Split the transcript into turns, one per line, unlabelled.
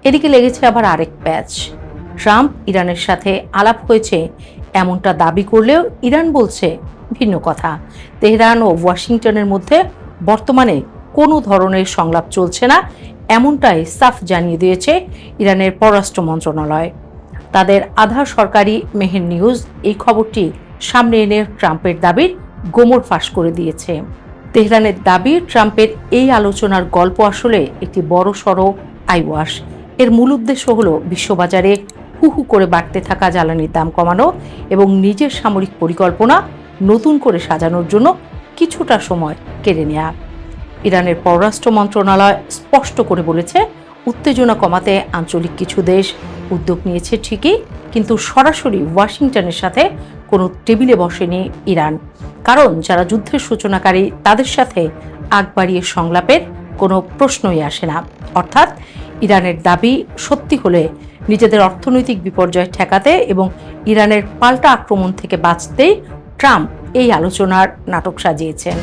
এদিকে লেগেছে আবার আরেক প্যাচ। ট্রাম্প ইরানের সাথে আলাপ হয়েছে এমনটা দাবি করলেও ইরান বলছে ভিন্ন কথা। তেহরান ও ওয়াশিংটনের মধ্যে বর্তমানে কোনো ধরনের সংলাপ চলছে না, এমনটাই সাফ জানিয়ে দিয়েছে ইরানের পররাষ্ট্র মন্ত্রণালয়। তাদের আধা সরকারি মেহের নিউজ এই খবরটি সামনে এনে ট্রাম্পের দাবির গোমর ফাঁস করে দিয়েছে। তেহরানের দাবি ট্রাম্পের এই আলোচনার গল্প আসলে একটি বড়সড় আইওয়াশ। এর মূল উদ্দেশ্য হলো বিশ্ববাজারে হু হু করে বাড়তে থাকা জ্বালানির দাম কমানো এবং নিজের সামরিক পরিকল্পনা নতুন করে সাজানোর জন্য কিছুটা সময় কেড়ে নেওয়া। ইরানের পররাষ্ট্র মন্ত্রণালয় স্পষ্ট করে বলেছে, উত্তেজনা কমাতে আঞ্চলিক কিছু দেশ উদ্যোগ নিয়েছে ঠিকই, কিন্তু সরাসরি ওয়াশিংটনের সাথে কোনো টেবিলে বসেনি ইরান। কারণ যারা যুদ্ধের সূচনাকারী তাদের সাথে আগ বাড়িয়ে সংলাপের কোনো প্রশ্নই আসে না। অর্থাৎ ইরানের দাবি সত্যি হলে নিজেদের অর্থনৈতিক বিপর্যয় ঠেকাতে এবং ইরানের পাল্টা আক্রমণ থেকে বাঁচতেই ট্রাম্প এই আলোচনার নাটক সাজিয়েছেন।